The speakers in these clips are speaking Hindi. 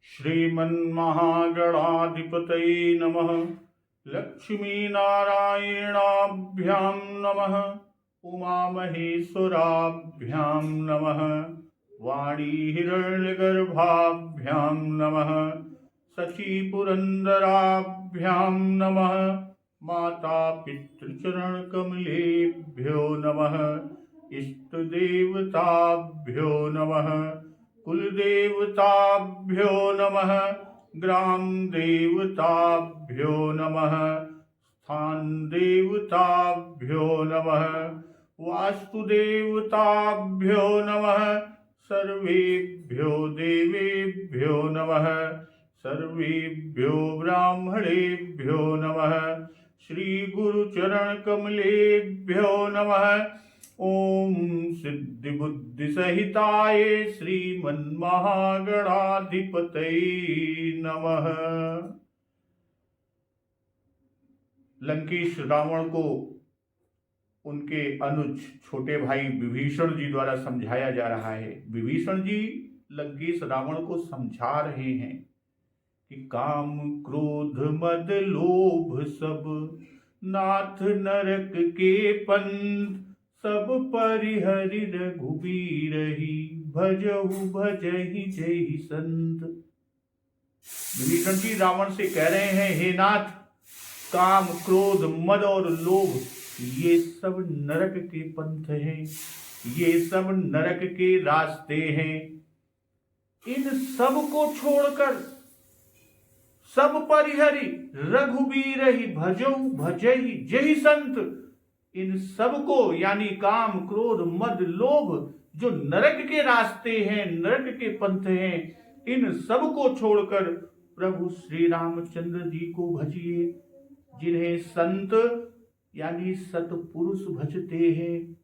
श्रीमन्महागणाधिपतये नमः। लक्ष्मीनारायणाभ्यां नमः। उमामहेश्वराभ्यां नमः। वाणीहिरण्यगर्भाभ्यां नमः। शचीपुरन्दराभ्यां नमः। माता पितृचरणकमलेभ्यो नमः। इष्टदेवताभ्यो नमः। कुलदेवताभ्यो नमः। ग्रामदेवताभ्यो नमः। स्थानदेवताभ्यो नमः। वास्तुदेवताभ्यो नमः। सर्वेभ्यो देवेभ्यो नमः। सर्वेभ्यो ब्राह्मणेभ्यो नमः। श्रीगुरुचरणकमलेभ्यो नमः। ओम सिद्धिबुद्धिसहिताय श्रीमन्महागणाधिपतये नमः। लंकेश रावण को उनके अनुज छोटे भाई विभीषण जी द्वारा समझाया जा रहा है। विभीषण जी लंकेश रावण को समझा रहे हैं कि काम क्रोध मद लोभ सब नाथ नरक के पंथ, सब परिहरि रघुबीरहि भजहु भजहि जय संत। विभीषण जी रावण से कह रहे हैं, हे नाथ, काम क्रोध मद और लोभ ये सब नरक के पंथ हैं, ये सब नरक के रास्ते हैं। इन सब को छोड़कर सब परिहरि रघुबीरहि भजहु भजहि जय संत, इन सब को यानी काम क्रोध मद लोभ जो नरक के रास्ते हैं, नरक के पंथ हैं, इन सब को छोड़कर प्रभु श्री रामचंद्र जी को भजिए, जिन्हें संत यानी सतपुरुष भजते हैं।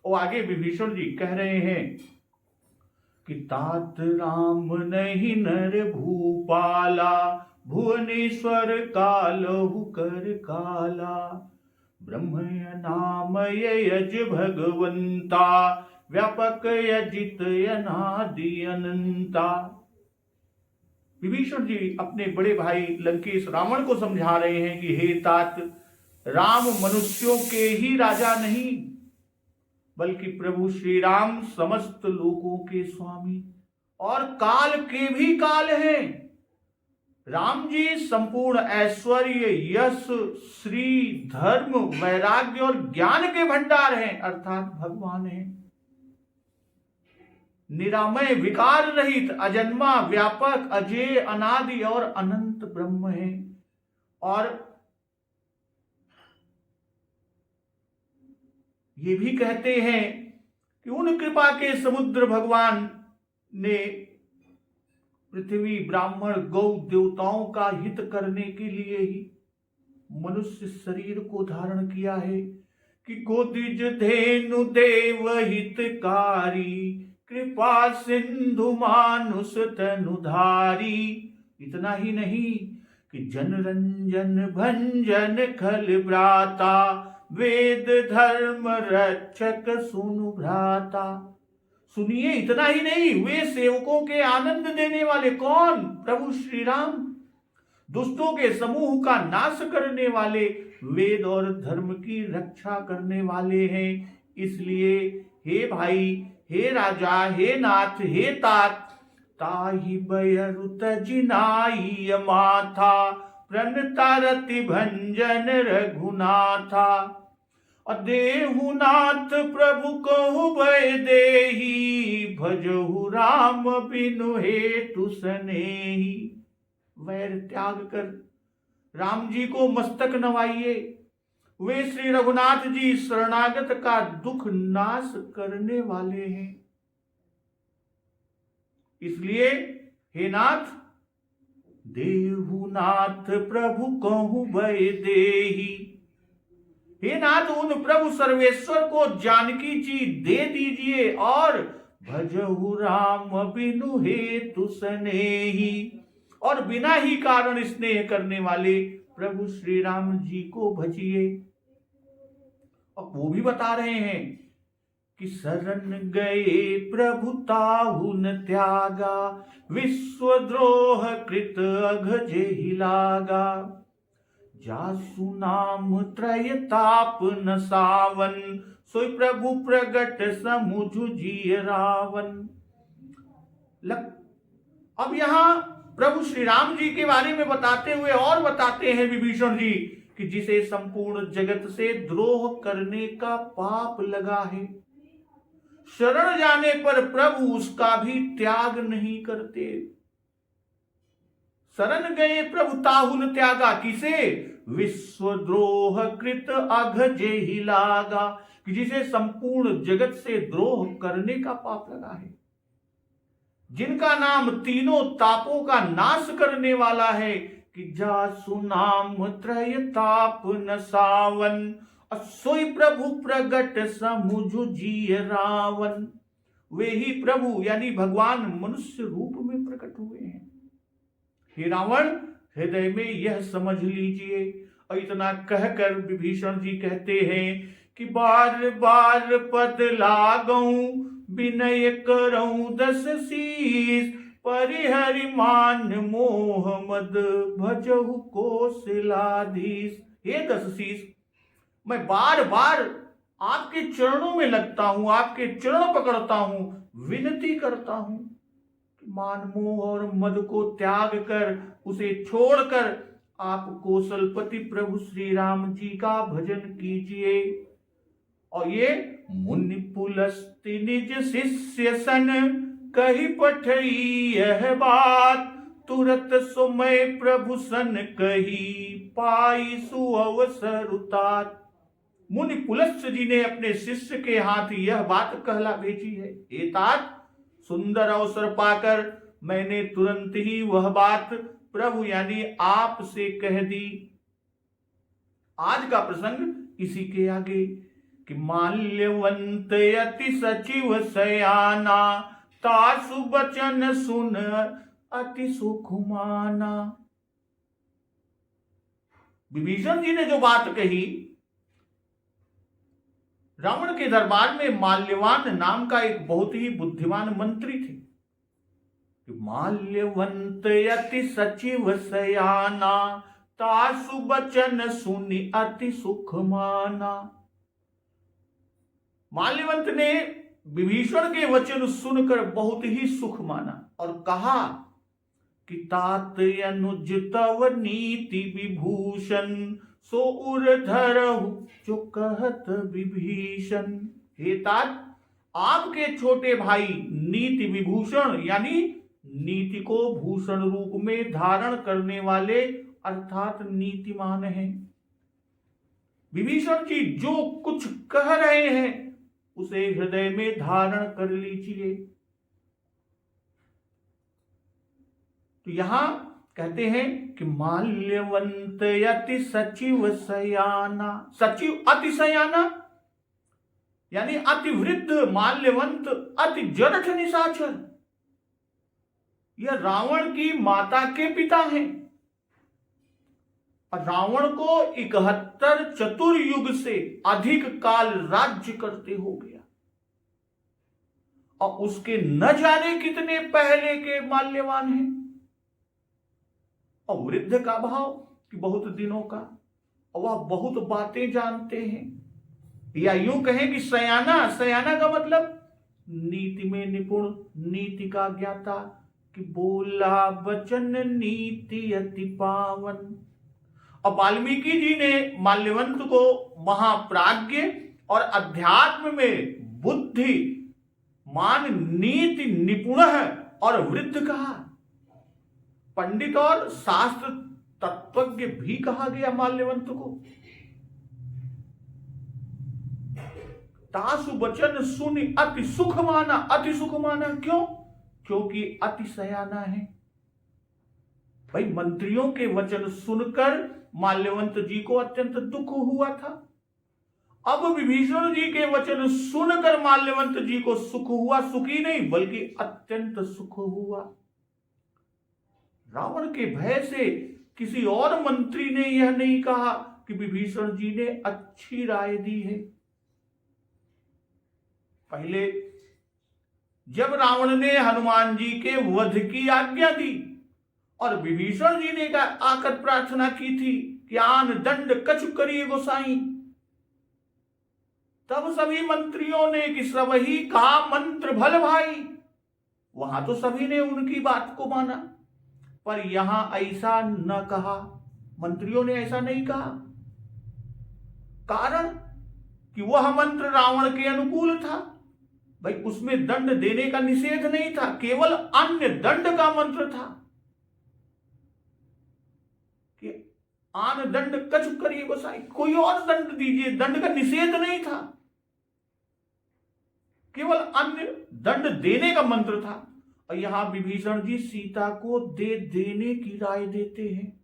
और आगे विभीषण जी कह रहे हैं कि तात राम नहीं नर भूपाला, भुवनेश्वर कालहु कर काला, ब्रह्म नामय यज भगवंता, व्यापक यजित अनादि अनंता। विभीषण जी अपने बड़े भाई लंकेश रावण को समझा रहे हैं कि हे तात, राम मनुष्यों के ही राजा नहीं बल्कि प्रभु श्री राम समस्त लोकों के स्वामी और काल के भी काल हैं। राम जी संपूर्ण ऐश्वर्य यश श्री धर्म वैराग्य और ज्ञान के भंडार हैं, अर्थात भगवान हैं। निरामय विकार रहित अजन्मा व्यापक अजेय अनादि और अनंत ब्रह्म है। और ये भी कहते हैं कि उन कृपा के समुद्र भगवान ने पृथ्वी ब्राह्मण गौ देवताओं का हित करने के लिए ही मनुष्य शरीर को धारण किया है कि गोदिज धेनु देव हितकारी, कृपा सिंधु मानुष तनुधारी। इतना ही नहीं कि जन रंजन भंजन खल भ्राता, वेद धर्म रक्षक सुनु भ्राता। सुनिए, इतना ही नहीं, वे सेवकों के आनंद देने वाले कौन? प्रभु श्री राम। दुष्टों के समूह का नाश करने वाले, वेद और धर्म की रक्षा करने वाले हैं। इसलिए हे भाई, हे राजा, हे नाथ, हे तात, ताहि बयरु तजिनाई माथा, प्रणतारति भंजन रघुनाथा। अदेहु नाथ प्रभु कहु भय देहि, भजहु राम बिनु हेतु सनेहि। वैर त्याग कर राम जी को मस्तक नवाइए, वे श्री रघुनाथ जी शरणागत का दुख नाश करने वाले हैं। इसलिए हे नाथ, देहु नाथ प्रभु कहु भय देहि, हे नाथ उन प्रभु सर्वेश्वर को जानकी जी दे दीजिए और भजहु राम बिनु हेतु सनेहि, और बिना ही कारण स्नेह करने वाले प्रभु श्री राम जी को भजिए। और वो भी बता रहे हैं कि शरण गए प्रभु ताहु न त्यागा, विश्वद्रोह कृत अघ जेहि लागा। जासु नाम त्रय ताप न सावन, सोई प्रभु प्रगट समुझ जिय रावण। अब यहां प्रभु श्री राम जी के बारे में बताते हुए और बताते हैं विभीषण जी कि जिसे संपूर्ण जगत से द्रोह करने का पाप लगा है, शरण जाने पर प्रभु उसका भी त्याग नहीं करते। शरण गए प्रभु ताहु न त्यागा, किसे? विश्वद्रोह कृत अघ जेहि लागा, कि जिसे संपूर्ण जगत से द्रोह करने का पाप लगा है, जिनका नाम तीनों तापों का नाश करने वाला है, कि जासु नाम त्रय ताप न सावन, सोई प्रभु प्रगट समुझ जिय रावण। वे ही प्रभु यानी भगवान मनुष्य रूप में प्रकट हुए हैं। हे रावण, हृदय में यह समझ लीजिए। और इतना कहकर विभीषण जी कहते हैं कि बार बार पद लागऊं, विनय करऊं दस शीस, परिहरि मान मोह मद भजहु कौशलाधीश। हे दस शीस, मैं बार बार आपके चरणों में लगता हूं, आपके चरण पकड़ता हूं, विनती करता हूं, मान मोह और मद को त्याग कर, उसे छोड़कर आप कौशलपति प्रभु श्री राम जी का भजन कीजिए। और ये मुनि पुलस्ति निज शिष्य सन, कही पठई यह बात, तुरत सुमय प्रभु सन कही, पाई सुअवसर उतात। मुनि पुलस्त्य जी ने अपने शिष्य के हाथ यह बात कहला भेजी है, हे तात, सुंदर अवसर पाकर मैंने तुरंत ही वह बात प्रभु यानी आप से कह दी। आज का प्रसंग इसी के आगे कि माल्यवंत अति सचिव सयाना, तासु बचन सुन अति सुख माना। विभीषण जी ने जो बात कही, रावण के दरबार में माल्यवान नाम का एक बहुत ही बुद्धिमान मंत्री थे। माल्यवंत अति सचिव सयाना, तासु बचन सुनि अति सुख माना। माल्यवंत ने विभीषण के वचन सुनकर बहुत ही सुख माना और कहा कि तात अनुज तव नीति विभूषण, सो उर धरहु जो कहत विभीषण। हे तात, आपके छोटे भाई नीति विभूषण यानी नीति को भूषण रूप में धारण करने वाले अर्थात नीतिमान हैं। विभीषण जी जो कुछ कह रहे हैं उसे हृदय में धारण कर लीजिए। तो यहां कहते हैं कि माल्यवंत अति सचिव सयाना। सचिव अति सयाना यानी अति वृद्ध, माल्यवंत अति जड़ठ निशाचर। यह रावण की माता के पिता हैं। रावण को 71 चतुर्युग से अधिक काल राज्य करते हो गया और उसके न जाने कितने पहले के माल्यवान हैं। और वृद्ध का भाव कि बहुत दिनों का, और वह बहुत बातें जानते हैं, या यूं कहें कि सयाना। सयाना का मतलब नीति में निपुण, नीति का ज्ञाता, कि बोला वचन नीति अति पावन। और वाल्मीकि जी ने माल्यवंत को महाप्राज्ञ और अध्यात्म में बुद्धि मान नीति निपुण है और वृद्ध कहा। पंडित और शास्त्र तत्वज्ञ भी कहा गया माल्यवंत को। तासु वचन सुनि अति सुख माना। अति सुख माना क्यों? क्योंकि अति सयाना है। भाई, मंत्रियों के वचन सुनकर माल्यवंत जी को अत्यंत दुख हुआ था। अब विभीषण जी के वचन सुनकर माल्यवंत जी को सुख हुआ। सुखी नहीं बल्कि अत्यंत सुख हुआ। रावण के भय से किसी और मंत्री ने यह नहीं कहा कि विभीषण जी ने अच्छी राय दी है। पहले जब रावण ने हनुमान जी के वध की आज्ञा दी और विभीषण जी ने आकर प्रार्थना की थी कि आन दंड कछु करिए गोसाई, तब सभी मंत्रियों ने कि सब ही का मंत्र भल भाई, वहां तो सभी ने उनकी बात को माना, पर यहां ऐसा न कहा, मंत्रियों ने ऐसा नहीं कहा। कारण कि वह मंत्र रावण के अनुकूल था। भाई उसमें दंड देने का निषेध नहीं था, केवल अन्य दंड का मंत्र था कि आन दंड कछु करिए गोसाई, कोई और दंड दीजिए, दंड का निषेध नहीं था, केवल अन्य दंड देने का मंत्र था। और यहां विभीषण जी सीता को दे देने की राय देते हैं,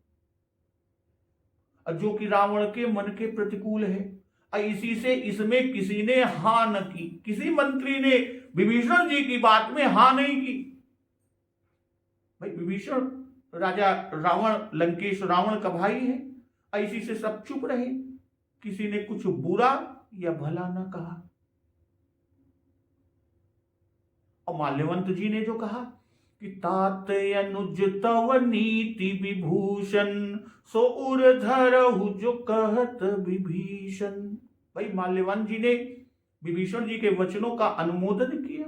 जो कि रावण के मन के प्रतिकूल है। इसी से इसमें किसी ने हां न की, किसी मंत्री ने विभीषण जी की बात में हां नहीं की। भाई विभीषण राजा रावण, लंकेश रावण का भाई है, इसी से सब चुप रहे, किसी ने कुछ बुरा या भला न कहा। और माल्यवंत जी ने जो कहा कि तात अनुज तव नीति विभूषण, सो उर धरहु जो कहत विभीषण। भाई माल्यवंत जी ने विभीषण जी के वचनों का अनुमोदन किया,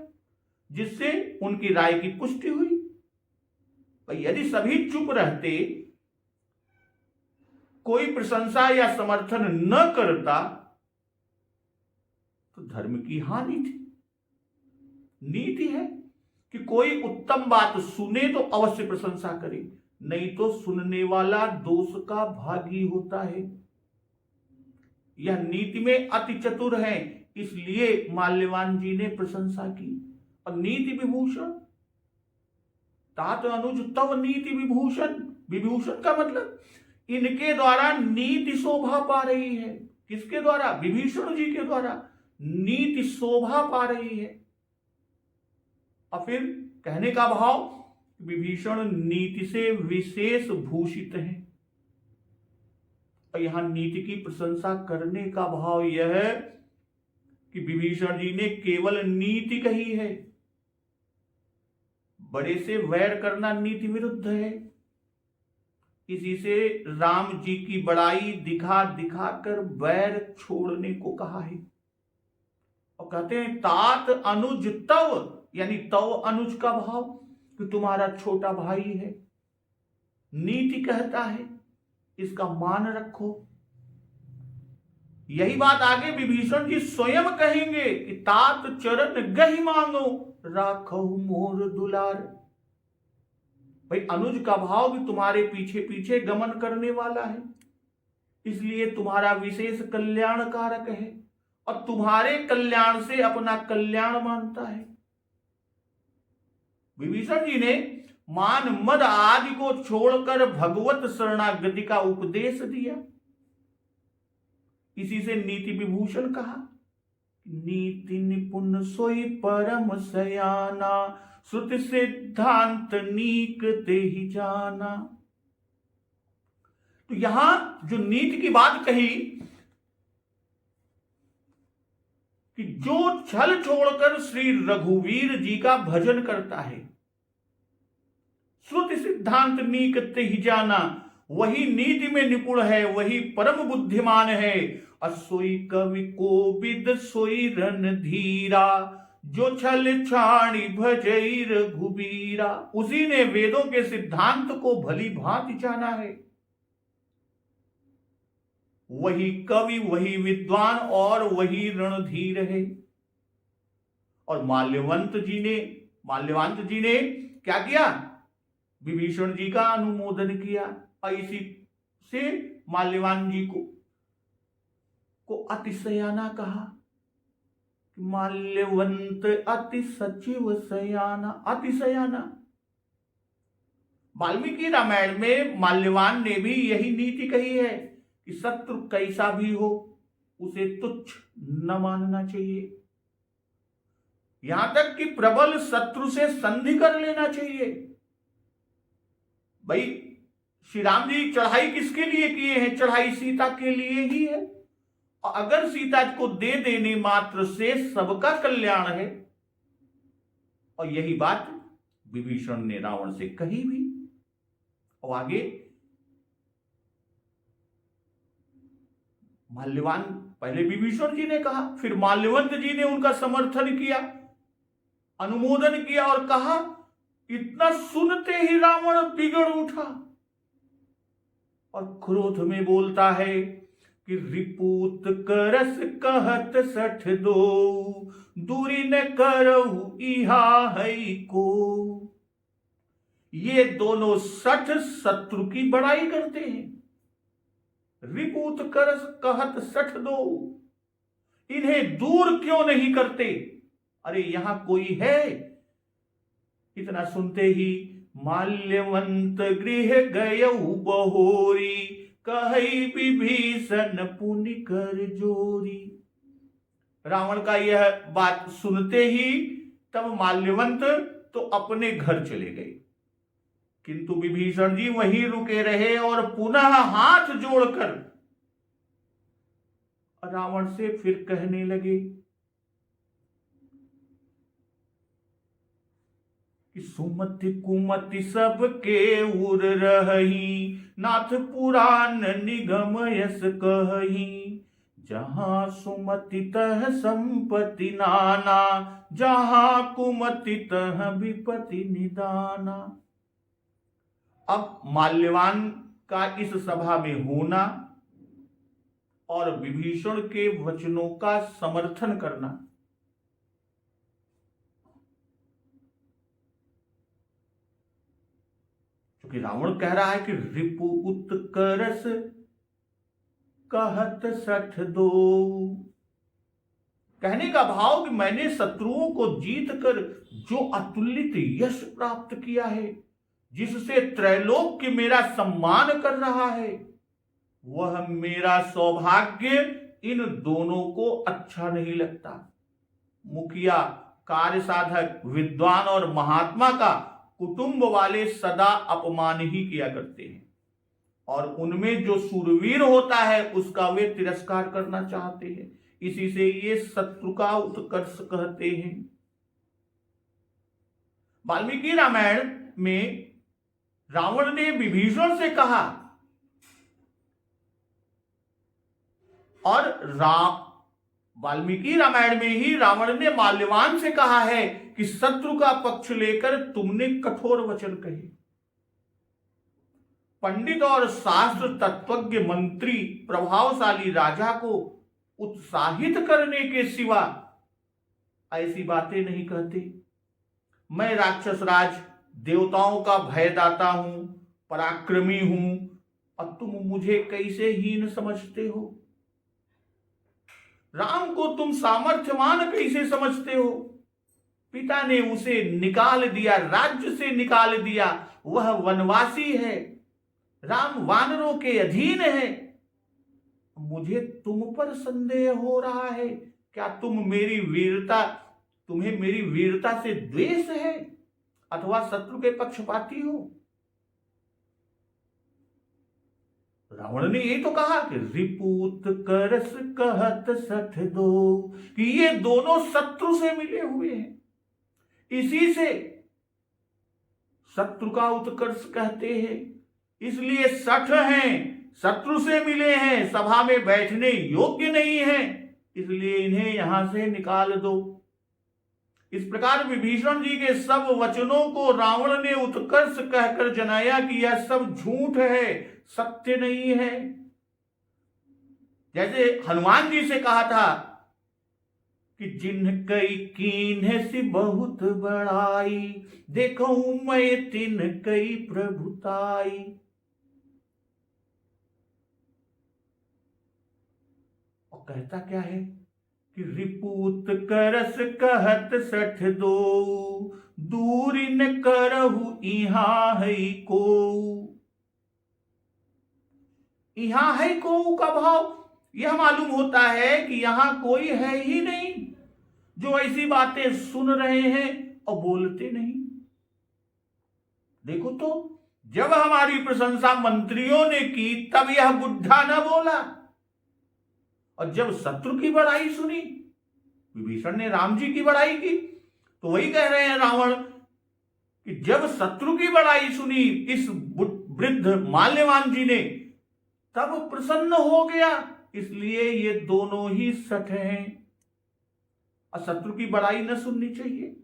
जिससे उनकी राय की पुष्टि हुई। भाई यदि सभी चुप रहते, कोई प्रशंसा या समर्थन न करता, तो धर्म की हानि थी। नीति है कि कोई उत्तम बात सुने तो अवश्य प्रशंसा करे, नहीं तो सुनने वाला दोष का भागी होता है। यह नीति में अति चतुर है, इसलिए माल्यवान जी ने प्रशंसा की। और नीति विभूषण, तात अनुज तव नीति विभूषण, विभूषण का मतलब इनके द्वारा नीति शोभा पा रही है। किसके द्वारा? विभीषण जी के द्वारा नीति शोभा पा रही है। और फिर कहने का भाव, विभीषण नीति से विशेष भूषित हैं। और यहां नीति की प्रशंसा करने का भाव यह है कि विभीषण जी ने केवल नीति कही है। बड़े से वैर करना नीति विरुद्ध है। इसी से राम जी की बड़ाई दिखा दिखाकर वैर छोड़ने को कहा है। और कहते हैं तात अनुज तव, यानी तव अनुज का भाव कि तुम्हारा छोटा भाई है, नीति कहता है, इसका मान रखो। यही बात आगे विभीषण जी स्वयं कहेंगे कि तात चरण गहि मांगो, राखहु मोर दुलार। भाई अनुज का भाव भी तुम्हारे पीछे पीछे गमन करने वाला है, इसलिए तुम्हारा विशेष कल्याणकारक है और तुम्हारे कल्याण से अपना कल्याण मानता है। विभीषण जी ने मान मद आदि को छोड़कर भगवत शरणागति का उपदेश दिया। इसी से नीति विभूषण कहा। नीति निपुण सोई परम सयाना, श्रुति सिद्धांत नीक ते ही जाना। तो यहां जो नीति की बात कही कि जो छल छोड़कर श्री रघुवीर जी का भजन करता है, श्रुति सिद्धांत नीक ते ही जाना, वही नीति में निपुण है, वही परम बुद्धिमान है। असोई कवि कोविद सोई रणधीरा, जो छल छाणी भजई रघुबीरा। उसी ने वेदों के सिद्धांत को भली भांति जाना है। वही कवि, वही विद्वान और वही रणधीर है। और माल्यवंत जी ने क्या किया? विभीषण जी का अनुमोदन किया। और इसी से माल्यवान जी को अतिशयाना कहा। माल्यवंत अति सचिव सयाना, अतिशयाना। वाल्मीकि रामायण में माल्यवान ने भी यही नीति कही है कि शत्रु कैसा भी हो उसे तुच्छ न मानना चाहिए, यहां तक कि प्रबल शत्रु से संधि कर लेना चाहिए। भाई श्री राम जी चढ़ाई किसके लिए किए हैं? चढ़ाई सीता के लिए ही है। अगर सीता को दे देने मात्र से सबका कल्याण है, और यही बात विभीषण ने रावण से कही भी। और आगे माल्यवान, पहले विभीषण जी ने कहा, फिर माल्यवंत जी ने उनका समर्थन किया, अनुमोदन किया और कहा। इतना सुनते ही रावण बिगड़ उठा और क्रोध में बोलता है कि रिपूत करस कहत सठ दो, दूरी न करऊ इहा है को। ये दोनों सठ शत्रु की बड़ाई करते हैं। रिपूत करस कहत सठ दो, इन्हें दूर क्यों नहीं करते? अरे यहां कोई है? इतना सुनते ही माल्यवंत गृह गयऊ बहोरी, कही विभीषण पुनि कर जोरी। रावण का यह बात सुनते ही तब माल्यवंत तो अपने घर चले गए, किंतु विभीषण जी वहीं रुके रहे और पुनः हाथ जोड़कर रावण से फिर कहने लगे कि सुमति कुमति सब के उर रही, नाथ पुराण निगम यस कही। जहां सुमति तह संपत्ति नाना, जहां कुमति तह विपत्ति निदाना। अब माल्यवान का इस सभा में होना और विभीषण के वचनों का समर्थन करना, क्योंकि रावण कह रहा है कि रिपु उत्कर्ष कहत सठ दो। कहने का भाव कि मैंने शत्रुओं को जीत कर जो अतुलित यश प्राप्त किया है, जिससे त्रैलोक्य मेरा सम्मान कर रहा है, वह मेरा सौभाग्य इन दोनों को अच्छा नहीं लगता। मुखिया, कार्य साधक, विद्वान और महात्मा का कुटुंब वाले सदा अपमान ही किया करते हैं, और उनमें जो सूरवीर होता है उसका वे तिरस्कार करना चाहते हैं। इसी से ये शत्रु का उत्कर्ष कहते हैं। वाल्मीकि रामायण में रावण ने विभीषण से कहा और वाल्मीकि रामायण में ही रावण ने माल्यवान से कहा है कि शत्रु का पक्ष लेकर तुमने कठोर वचन कहे। पंडित और शास्त्र तत्वज्ञ मंत्री प्रभावशाली राजा को उत्साहित करने के सिवा ऐसी बातें नहीं कहते। मैं राक्षस राज, देवताओं का भयदाता हूं, पराक्रमी हूं, और तुम मुझे कैसे हीन समझते हो? राम को तुम सामर्थ्यवान कैसे समझते हो? पिता ने उसे निकाल दिया, राज्य से निकाल दिया, वह वनवासी है, राम वानरों के अधीन है। मुझे तुम पर संदेह हो रहा है। क्या तुम्हें मेरी वीरता से द्वेष है अथवा शत्रु के पक्षपाती हो? रावण ने ये तो कहा कि रिपूत करस कहत सठ दो, कि ये दोनों शत्रु से मिले हुए हैं, इसी से शत्रु का उत्कर्ष कहते हैं। इसलिए सठ हैं, शत्रु से मिले हैं, सभा में बैठने योग्य नहीं है, इसलिए इन्हें यहां से निकाल दो। इस प्रकार विभीषण जी के सब वचनों को रावण ने उत्कर्ष कहकर जनाया कि यह सब झूठ है, सत्य नहीं है। जैसे हनुमान जी से कहा था कि जिन कई कीन्ह सी बहुत बड़ाई, देखो मैं तिन कई प्रभुताई। और कहता क्या है कि रिपूत करस कहत सठ दो, दूरी न करहु इहा है को। यहां है को का भाव यह मालूम होता है कि यहां कोई है ही नहीं जो ऐसी बातें सुन रहे हैं और बोलते नहीं। देखो तो, जब हमारी प्रशंसा मंत्रियों ने की तब यह बुढ़ा न बोला, और जब शत्रु की बड़ाई सुनी, विभीषण ने राम जी की बड़ाई की, तो वही कह रहे हैं रावण कि जब शत्रु की बड़ाई सुनी इस वृद्ध माल्यवान जी ने, तब प्रसन्न हो गया। इसलिए ये दोनों ही सठ हैं। और शत्रु की बड़ाई न सुननी चाहिए,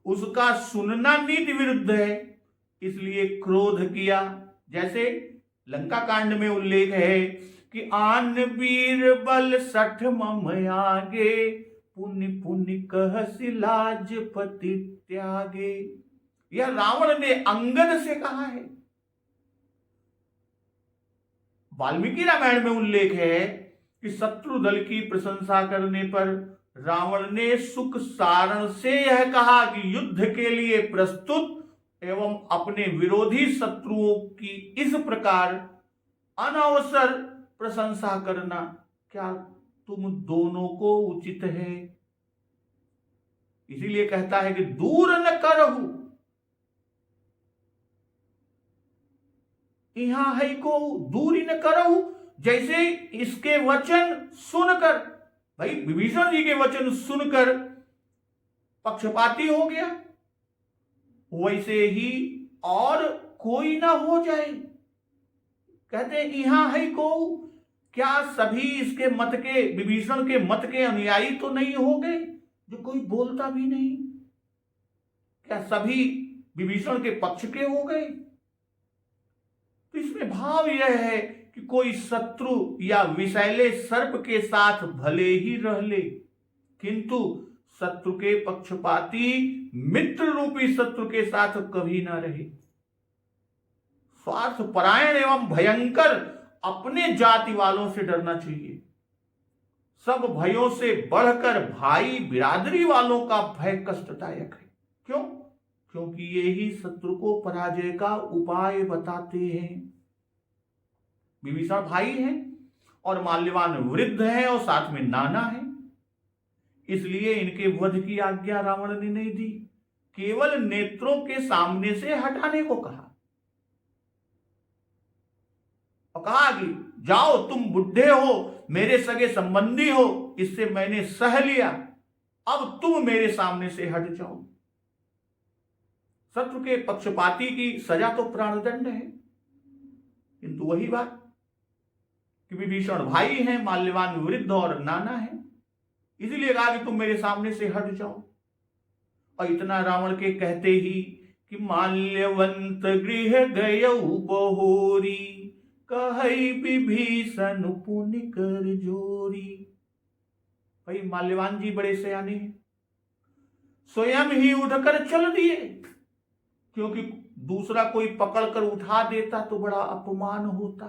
उसका सुनना नीति विरुद्ध है, इसलिए क्रोध किया। जैसे लंका कांड में उल्लेख है कि आन वीर बल सठ मम आगे, पुण्य पुण्य कहसि लाज पति त्यागे। यह रावण ने अंगद से कहा है। वाल्मीकि रामायण में उल्लेख है कि शत्रु दल की प्रशंसा करने पर रावण ने सुख सारण से यह कहा कि युद्ध के लिए प्रस्तुत एवं अपने विरोधी शत्रुओं की इस प्रकार अनवसर प्रशंसा करना क्या तुम दोनों को उचित है। इसीलिए कहता है कि दूर न करहु यहां है को दूरी न करहु। जैसे इसके वचन सुनकर, भाई विभीषण जी के वचन सुनकर पक्षपाती हो गया, वैसे ही और कोई ना हो जाए। कहते हैं यहां है को, क्या सभी इसके मत के, विभीषण के मत के अनुयायी तो नहीं हो गए जो कोई बोलता भी नहीं? क्या सभी विभीषण के पक्ष के हो गए? तो इसमें भाव यह है कि कोई शत्रु या विषैले सर्प के साथ भले ही रह ले, किंतु शत्रु के पक्षपाती मित्र रूपी शत्रु के साथ कभी ना रहे। स्वार्थ परायण एवं भयंकर अपने जाति वालों से डरना चाहिए। सब भयों से बढ़कर भाई बिरादरी वालों का भय कष्टदायक है। क्यों? क्योंकि ये ही शत्रु को पराजय का उपाय बताते हैं। विभीषण भाई हैं और माल्यवान वृद्ध है और साथ में नाना है, इसलिए इनके वध की आज्ञा रावण ने नहीं दी, केवल नेत्रों के सामने से हटाने को कहा और कहा कि जाओ, तुम बुढ़े हो, मेरे सगे संबंधी हो, इससे मैंने सह लिया, अब तुम मेरे सामने से हट जाओ। शत्रु के पक्षपाती की सजा तो प्राणदंड है, किंतु वही बात कि विभीषण भाई हैं, माल्यवान वृद्ध और नाना है, इसीलिए कहा कि तुम मेरे सामने से हट जाओ। और इतना रावण के कहते ही कि माल्यवंत गृह गयऊ बहोरी, कहई विभीषण पुनि कर जोरी। भाई माल्यवान जी बड़े सयाने हैं, स्वयं ही उठकर चल दिए, क्योंकि दूसरा कोई पकड़कर उठा देता तो बड़ा अपमान होता।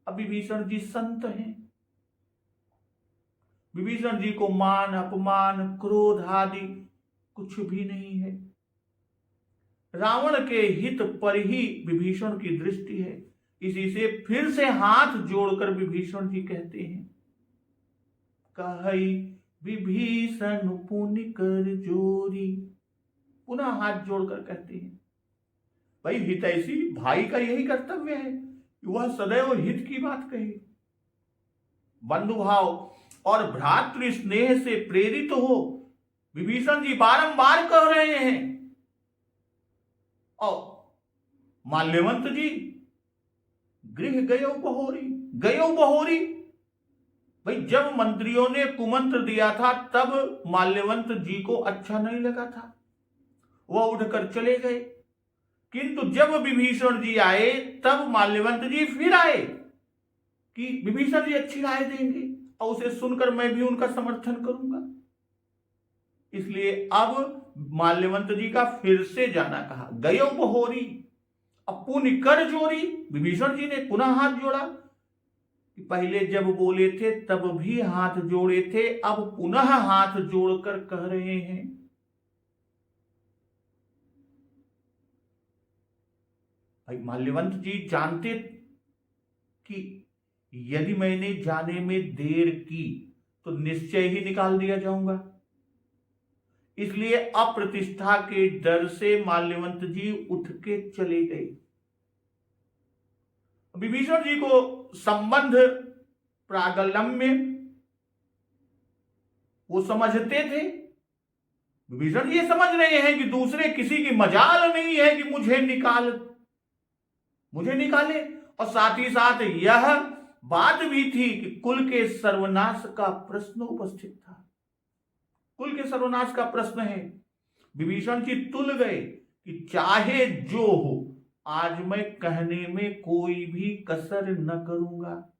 अब विभीषण जी संत हैं, विभीषण जी को मान अपमान क्रोध आदि कुछ भी नहीं है। रावण के हित पर ही विभीषण की दृष्टि है। इसी से फिर से हाथ जोड़कर विभीषण जी कहते हैं, कहई विभीषण पुनि कर जोरी। पुनः हाथ जोड़कर कहते हैं, भाई हितैषी भाई का यही कर्तव्य है, वह सदैव हित की बात कहे, बंधु भाव और भ्रातृ स्नेह से प्रेरित हो। विभीषण जी बारंबार कह रहे हैं। और माल्यवंत जी गृह गयो बहोरी, गयो बहोरी, भाई जब मंत्रियों ने कुमंत्र दिया था तब माल्यवंत जी को अच्छा नहीं लगा था, वह उठकर चले गए, किंतु जब विभीषण जी आए तब माल्यवंत जी फिर आए कि विभीषण जी अच्छी राय देंगे और उसे सुनकर मैं भी उनका समर्थन करूंगा। इसलिए अब माल्यवंत जी का फिर से जाना कहा, गयो बहोरी, अब पुनि कर जोरी। विभीषण जी ने पुनः हाथ जोड़ा, कि पहले जब बोले थे तब भी हाथ जोड़े थे, अब पुनः हाथ जोड़कर कह रहे हैं। भाई माल्यवंत जी जानते कि यदि मैंने जाने में देर की तो निश्चय ही निकाल दिया जाऊंगा, इसलिए अप्रतिष्ठा के डर से माल्यवंत जी उठ के चले गए। विभीषण जी को संबंध प्रागलम्य वो समझते थे। विभीषण ये समझ रहे हैं कि दूसरे किसी की मजाल नहीं है कि मुझे निकाले। और साथ ही साथ यह बात भी थी कि कुल के सर्वनाश का प्रश्न उपस्थित था। कुल के सर्वनाश का प्रश्न है। विभीषण जी तुल गए कि चाहे जो हो, आज मैं कहने में कोई भी कसर न करूंगा।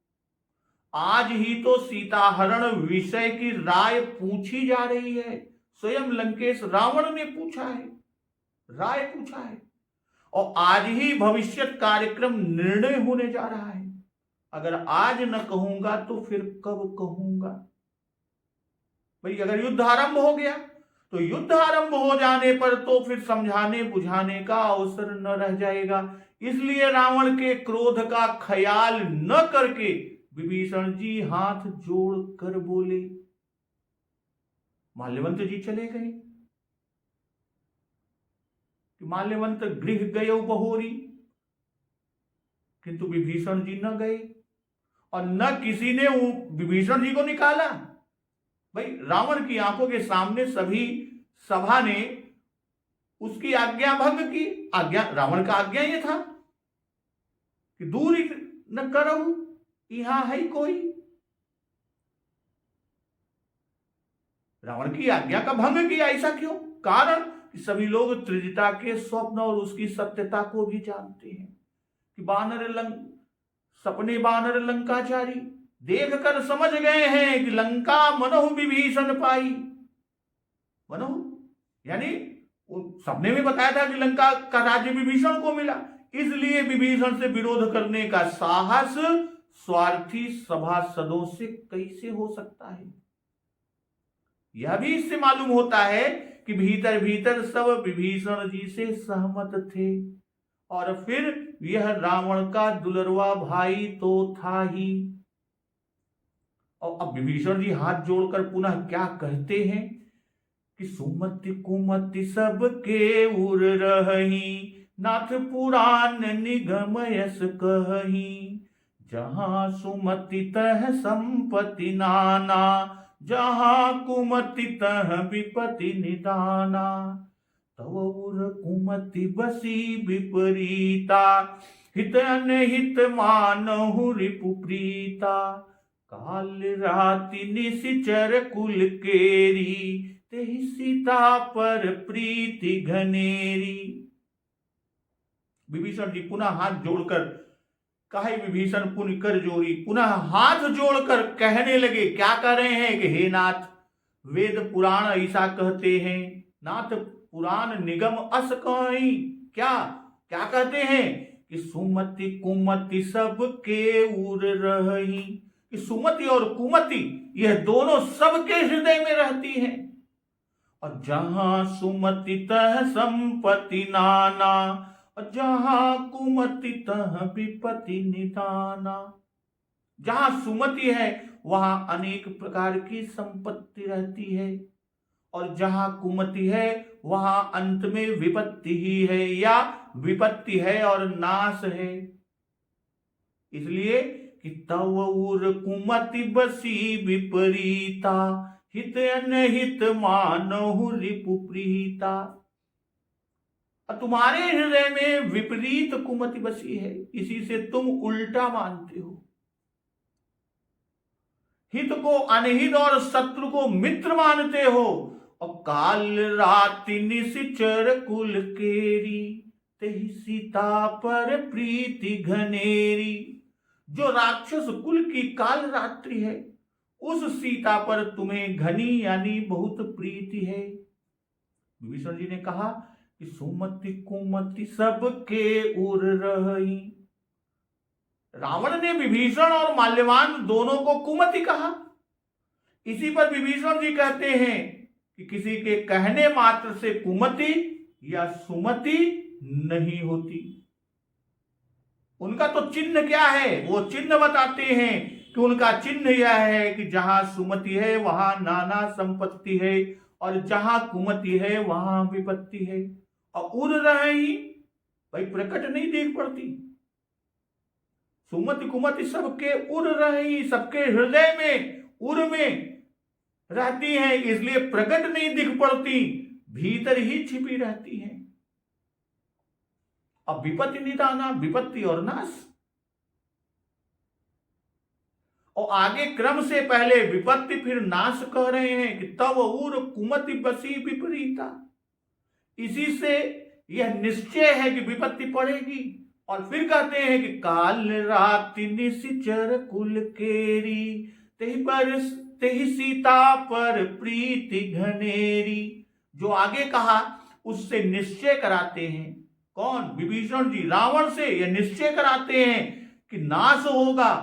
आज ही तो सीताहरण विषय की राय पूछी जा रही है। स्वयं लंकेश रावण ने पूछा है, राय पूछा है, और आज ही भविष्यत कार्यक्रम निर्णय होने जा रहा है। अगर आज न कहूंगा तो फिर कब कहूंगा? भाई अगर युद्ध आरंभ हो गया तो युद्ध आरंभ हो जाने पर तो फिर समझाने बुझाने का अवसर न रह जाएगा। इसलिए रावण के क्रोध का ख्याल न करके विभीषण जी हाथ जोड़ कर बोले। माल्यवंत जी चले गए कि माल्यवंत गृह गए बहोरी, किंतु विभीषण जी न गए और न किसी ने विभीषण जी को निकाला। भाई रावण की आंखों के सामने सभी सभा ने उसकी आज्ञा भंग की। आज्ञा, रावण का आज्ञा ये था कि दूर न करो, यहां है कोई। रावण की आज्ञा का भंग किया, ऐसा क्यों? कारण कि सभी लोग त्रिजटा के स्वप्न और उसकी सत्यता को भी जानते हैं कि सपने बानर लंकाचारी देख कर समझ गए हैं कि लंका मनहु विभीषण पाई। मनहु यानी सपने में बताया था कि लंका का राज्य विभीषण को मिला, इसलिए विभीषण से विरोध करने का साहस स्वार्थी सभासदों से कैसे हो सकता है? यह भी इससे मालूम होता है कि भीतर भीतर सब विभीषण जी से सहमत थे, और फिर यह रावण का दुलरवा भाई तो था ही। और अब विभीषण जी हाथ जोड़कर पुनः क्या कहते हैं कि सुमति कुमति सब के उर रही, नाथ पुराण निगम यस कही। जहां सुमति तह संपत्ति नाना, जहां कुमति तह विपति निदाना। तव उर कुमति बसी विपरीता, हित अनहित मानहु रिपु प्रीता। काल राति निशिचर कुल केरी, तेहि सीता पर प्रीति घनेरी। विभीषण जी पुनः हाथ जोड़कर कहे, विभीषण पुन कर जोरी, पुनः हाथ जोड़कर कहने लगे। क्या कह रहे हैं कि हे नाथ, वेद पुराण ऐसा कहते हैं, नाथ पुराण निगम अस कहीं। क्या क्या कहते हैं कि सुमति कुमति सब के उर रही, कि सुमति और कुमति यह दोनों सबके हृदय में रहती हैं। और जहां सुमति तह संपत्ति नाना, और जहां कुमति तह विपति निदाना। जहां सुमति है वहां अनेक प्रकार की संपत्ति रहती है, और जहां कुमति है वहां अंत में विपत्ति ही है, या विपत्ति है और नाश है। इसलिए कि तव उर कुमति बसी विपरीता, हित अनहित मानहु रिपु प्रीता। तुम्हारे हृदय में विपरीत कुमति बसी है, इसी से तुम उल्टा मानते हो। हित को अनहित और शत्रु को मित्र मानते हो। और काल राति निशिचर कुल केरी, तेहि सीता पर प्रीति घनेरी। जो राक्षस कुल की काल रात्रि है, उस सीता पर तुम्हें घनी यानी बहुत प्रीति है। विभीषण जी ने कहा कि सुमति कुमति सब के उर रही। रावण ने विभीषण और माल्यवान दोनों को कुमति कहा। इसी पर विभीषण जी कहते हैं कि किसी के कहने मात्र से कुमति या सुमति नहीं होती। उनका तो चिन्ह क्या है, वो चिन्ह बताते हैं कि उनका चिन्ह यह है कि जहां सुमति है वहां नाना संपत्ति है, और जहां कुमति है वहां विपत्ति है। और उर रही, भाई प्रकट नहीं देख पड़ती। सुमति कुमति सबके उर रही, सबके हृदय में, उर में रहती हैं, इसलिए प्रकट नहीं दिख पड़ती, भीतर ही छिपी रहती हैं। अब विपत्ति निदाना, विपत्ति और नाश। और आगे क्रम से पहले विपत्ति फिर नाश कह रहे हैं कि तब उर कुमति बसी विपरीता। इसी से यह निश्चय है कि विपत्ति पड़ेगी। और फिर कहते हैं कि काल राति निशिचर कुल केरी, तेहि सीता पर प्रीति घनेरी। जो आगे कहा उससे निश्चय कराते हैं। कौन? विभीषण जी रावण से यह निश्चय कराते हैं कि नाश होगा।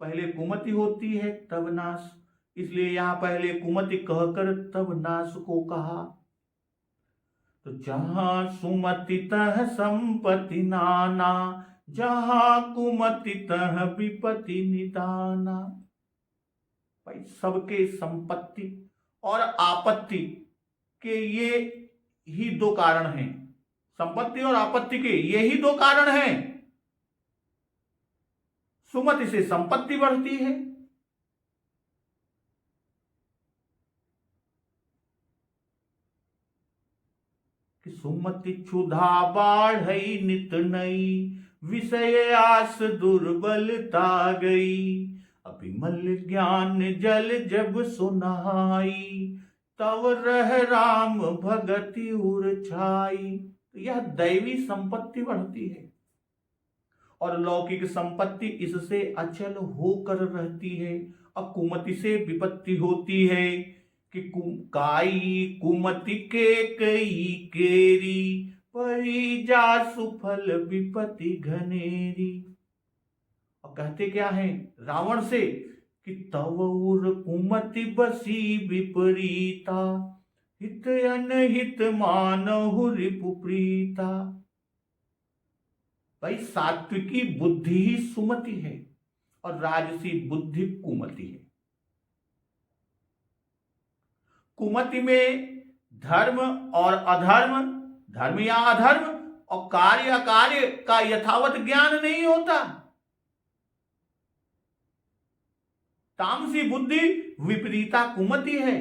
पहले कुमति होती है तब नाश, इसलिए यहां पहले कुमति कहकर तब नाश को कहा। तो जहां सुमति तह संपत्ति नाना, जहां कुमति तह विपत्ति निदाना। भाई सबके संपत्ति और आपत्ति के ये ही दो कारण हैं। संपत्ति और आपत्ति के ये ही दो कारण हैं। सुमति से संपत्ति बढ़ती है, कि सुमति क्षुधा बाढ़ई नित नई, विषय आस दुर्बलता गई। अभिमल ज्ञान जल जब सुनाई, तव रह राम भगति उर छाई। यह दैवी संपत्ति बढ़ती है और लौकिक संपत्ति इससे अचल होकर रहती है। अब कुमति से विपत्ति होती है कि काई कुमति के कई केरी, परी जा सुफल विपत्ति घनेरी। और कहते क्या है रावण से कि तव उर कुमति बसी विपरीता, हित अनहित मानहु रिपु प्रीता। भाई सात्विकी बुद्धि ही सुमति है और राजसी बुद्धि कुमति है। कुमति में धर्म और अधर्म, धर्म या अधर्म और कार्य अकार्य का यथावत ज्ञान नहीं होता। तामसी बुद्धि विपरीता कुमति है।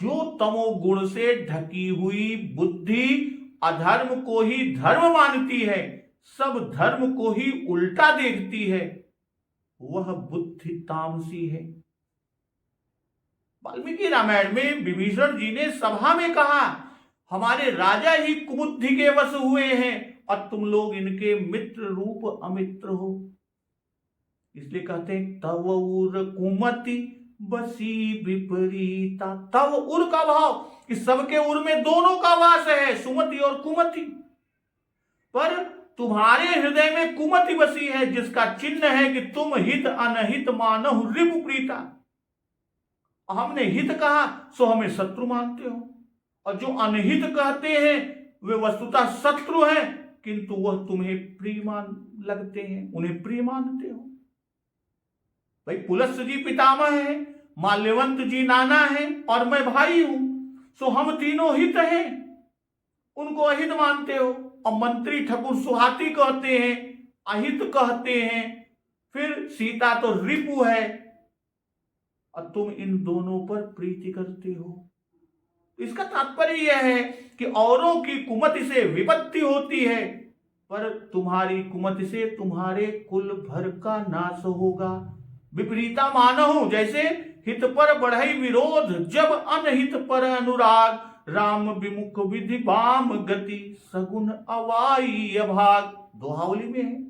जो तमोगुण से ढकी हुई बुद्धि अधर्म को ही धर्म मानती है, सब धर्म को ही उल्टा देखती है, वह बुद्धि तामसी है। वाल्मीकि रामायण में विभीषण जी ने सभा में कहा, हमारे राजा ही कुबुद्धि के वश हुए हैं और तुम लोग इनके मित्र रूप अमित्र हो। इसलिए कहते हैं तव उर कुमति बसी विपरीता। तव उर का भाव इस सबके उर में दोनों का वास है, सुमति और कुमति। पर तुम्हारे हृदय में कुमति बसी है, जिसका चिन्ह है कि तुम हित अनहित मानहु रिपु प्रीता। हमने हित कहा सो हमें शत्रु मानते हो, और जो अनहित कहते हैं वे वस्तुतः शत्रु हैं, किंतु वह तुम्हें प्रिय लगते हैं, उन्हें प्रिय मानते हो। भाई पुलस्त्य जी पितामह है, माल्यवंत जी नाना है और मैं भाई हूं, सो हम तीनों हित हैं, उनको अहित मानते हो। और मंत्री ठकुर सुहाती कहते हैं, अहित कहते हैं। फिर सीता तो रिपु है और तुम इन दोनों पर प्रीति करते हो। इसका तात्पर्य यह है कि औरों की कुमति से विपत्ति होती है, पर तुम्हारी कुमति से तुम्हारे कुल भर का नाश होगा। विपरीता मानहु, जैसे हित पर बढ़ई विरोध, जब अनहित पर अनुराग। राम विमुख विधि वाम गति, सगुन अवाई अभाग। दोहावली में है।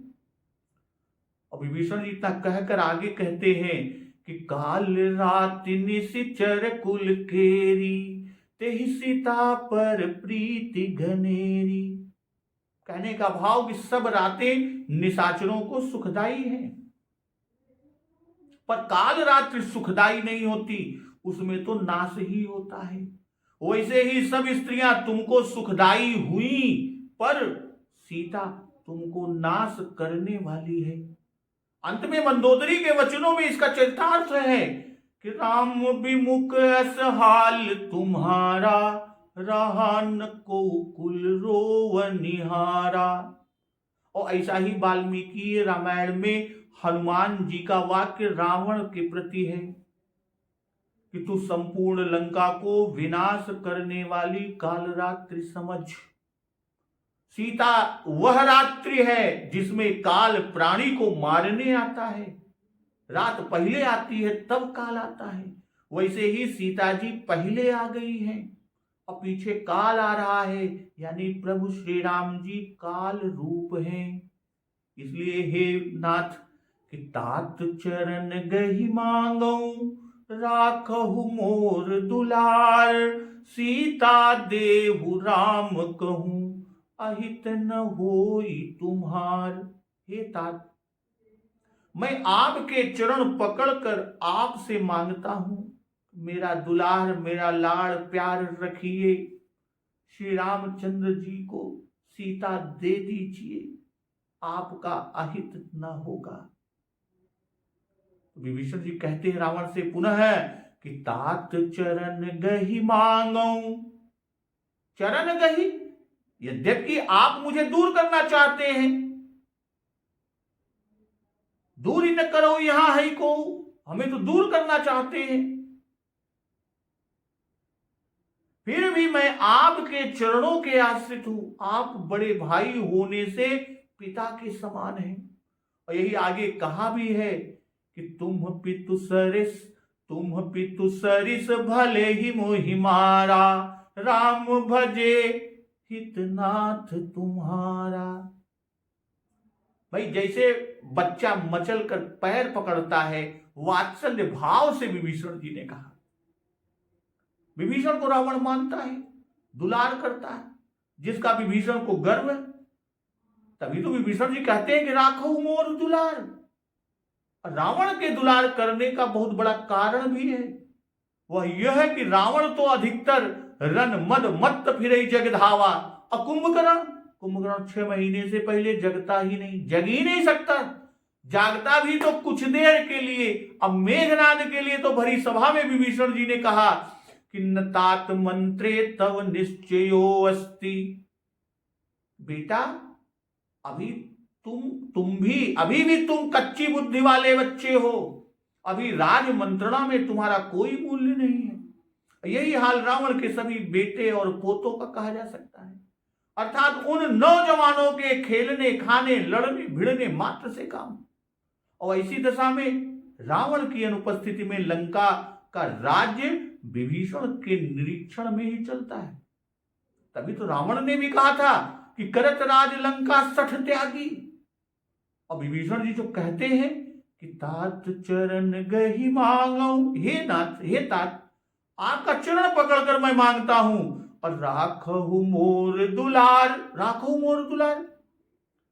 और विभीषण जी इतना कहकर आगे कहते हैं कि काल राति निशिचर कुल केरी, तेहि सीता पर प्रीति घनेरी। कहने का भाव कि सब रातें निशाचरों को सुखदाई हैं, पर काल रात्रि सुखदाई नहीं होती, उसमें तो नाश ही होता है। वैसे ही सब स्त्रियां तुमको सुखदाई हुई, पर सीता तुमको नाश करने वाली है। अंत में मंदोदरी के वचनों में इसका चरितार्थ है कि राम विमुख अस हाल तुम्हारा, रहन को कुल रोवनिहारा। और ऐसा ही वाल्मीकि रामायण में हनुमान जी का वाक्य रावण के प्रति है कि तू संपूर्ण लंका को विनाश करने वाली कालरात्रि समझ। सीता वह रात्रि है जिसमें काल प्राणी को मारने आता है। रात पहले आती है तब काल आता है। वैसे ही सीता जी पहले आ गई हैं और पीछे काल आ रहा है, यानी प्रभु श्री राम जी काल रूप हैं। इसलिए हे नाथ कि तात चरण गही मांगो राखहु मोर दुलार, सीता देहु राम कहूं अहित न होई तुम्हार। हे तात, मैं आपके चरण पकड़कर आपसे मांगता हूं, मेरा दुलार मेरा लाड़ प्यार रखिए, श्री रामचंद्र जी को सीता दे दीजिए, आपका अहित न होगा। विभीषण जी कहते हैं रावण से पुनः कि तात चरण गही मांगो। चरण गही, यद्यपि आप मुझे दूर करना चाहते हैं, दूर ही न करो यहां है को, हमें तो दूर करना चाहते हैं, फिर भी मैं आपके चरणों के आश्रित हूं। आप बड़े भाई होने से पिता के समान हैं। और यही आगे कहा भी है कि तुम पितु सरिस भले ही मोहि मारा, राम भजे हितनाथ तुम्हारा। भाई जैसे बच्चा मचल कर पैर पकड़ता है, वात्सल्य भाव से विभीषण जी ने कहा। विभीषण को रावण मानता है, दुलार करता है, जिसका विभीषण को गर्व है। तभी तो विभीषण जी कहते हैं कि राखो मोर दुलार। रावण के दुलार करने का बहुत बड़ा कारण भी है, वह यह है कि रावण तो अधिकतर रन मद मत फिरे जग धावा, और कुंभकर्ण 6 महीने से पहले जगता ही नहीं, जग ही नहीं सकता। जागता भी तो कुछ देर के लिए। अब मेघनाद के लिए तो भरी सभा में विभीषण जी ने कहा कि न तात मंत्रे तव निश्चयो अस्ति। बेटा अभी अभी भी तुम कच्ची बुद्धि वाले बच्चे हो, अभी राज मंत्रणा में तुम्हारा कोई मूल्य नहीं है। यही हाल रावण के सभी बेटे और पोतों का कहा जा सकता है। अर्थात उन नौजवानों के खेलने खाने लड़ने भिड़ने मात्र से काम। और ऐसी दशा में रावण की अनुपस्थिति में लंका का राज्य विभीषण के निरीक्षण में ही चलता है। तभी तो रावण ने भी कहा था कि करत राज लंका 60 त्यागी। और विभीषण जी जो कहते हैं कि तात चरण गही मांगो, हे नाथ हे तात, आपका चरण पकड़कर मैं मांगता हूं, और राखहु मोर दुलार। राखहु मोर दुलार,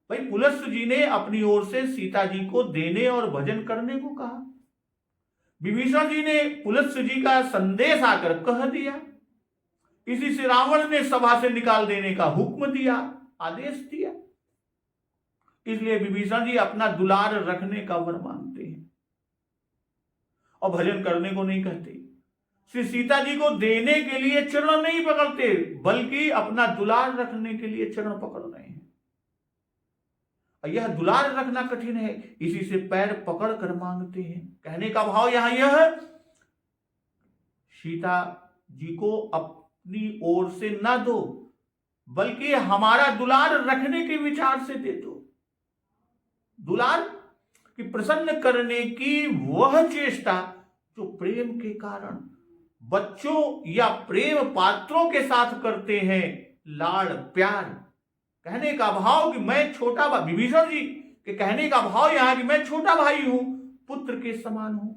भाई पुलस्त्य जी ने अपनी ओर से सीता जी को देने और भजन करने को कहा। विभीषण जी ने पुलस्त्य जी का संदेश आकर कह दिया। इसी से रावण ने सभा से निकाल देने का हुक्म दिया, आदेश दिया। इसलिए विभीषण जी अपना दुलार रखने का वर मांगते हैं और भजन करने को नहीं कहते। श्री सीता जी को देने के लिए चरण नहीं पकड़ते, बल्कि अपना दुलार रखने के लिए चरण पकड़ रहे हैं। यह दुलार रखना कठिन है, इसी से पैर पकड़ कर मांगते हैं। कहने का भाव यहां यह है, सीता जी को अपनी ओर से न दो, बल्कि हमारा दुलार रखने के विचार से दे दो। दुलार की प्रसन्न करने की वह चेष्टा जो प्रेम के कारण बच्चों या प्रेम पात्रों के साथ करते हैं, लाड़ प्यार। कहने का भाव कि मैं छोटा भाई, विभीषण जी के कहने का भाव यहां कि मैं छोटा भाई हूं, पुत्र के समान हूं।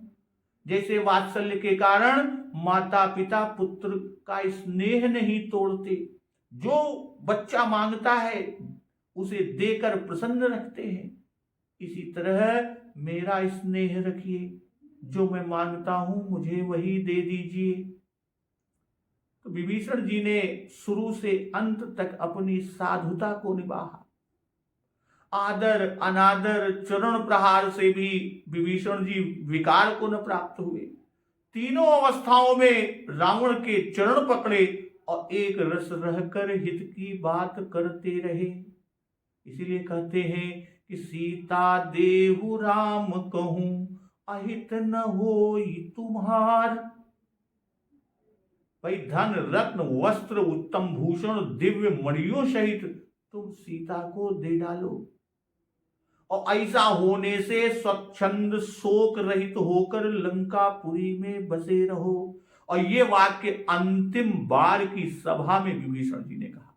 जैसे वात्सल्य के कारण माता पिता पुत्र का स्नेह नहीं तोड़ते, जो बच्चा मांगता है उसे देकर प्रसन्न रखते हैं, इसी तरह मेरा स्नेह रखिए, जो मैं मांगता हूं मुझे वही दे दीजिए। तो विभीषण जी ने शुरू से अंत तक अपनी साधुता को निभाया। आदर अनादर चरण प्रहार से भी विभीषण जी विकार को न प्राप्त हुए। तीनों अवस्थाओं में रावण के चरण पकड़े और एक रस रहकर हित की बात करते रहे। इसीलिए कहते हैं कि सीता देहु राम कहूं अहित न होई तुम्हार। भाई धन रत्न वस्त्र उत्तम भूषण दिव्य मणियों सहित तुम सीता को दे डालो और ऐसा होने से स्वच्छंद शोक रहित होकर लंकापुरी में बसे रहो। और ये वाक्य अंतिम बार की सभा में विभीषण जी ने कहा।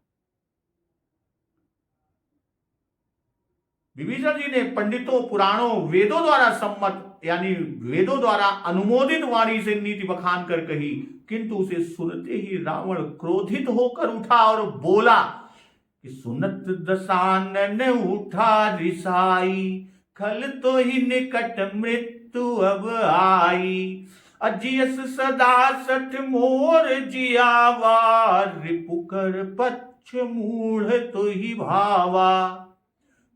विभीषण जी ने पंडितों पुराणों वेदों द्वारा सम्मत यानी वेदों द्वारा अनुमोदित वाणी से नीति बखान कर कही, किंतु उसे सुनते ही रावण क्रोधित होकर उठा और बोला कि सुनत दशानन उठा रिसाई, खल तो ही निकट मृत्यु अब आई। अजियस सदा सठ मोर जियावा, रिपुकर पक्ष मूढ़ तो ही भावा।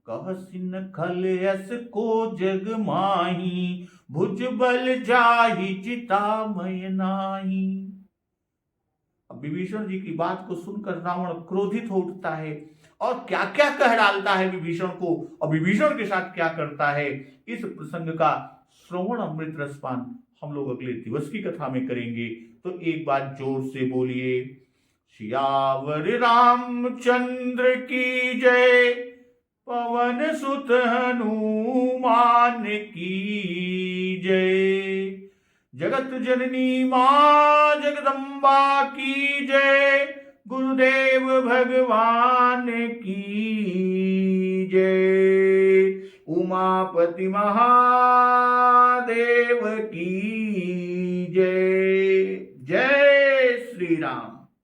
कहसिन खल यस को जग माही, भुज बल जाहि जिता मय नाही। अब विभीषण जी की बात को सुनकर रावण क्रोधित हो उठता है और क्या क्या कह डालता है विभीषण को और विभीषण के साथ क्या करता है, इस प्रसंग का श्रवण अमृत रसपान हम लोग अगले दिवस की कथा में करेंगे। तो एक बार जोर से बोलिए, सियावर रामचंद्र की जय, पवन सुत हनुमान की जय। जगत जननी मां जगदम्बा की जय, गुरुदेव भगवान की जय। उमापति महादेव की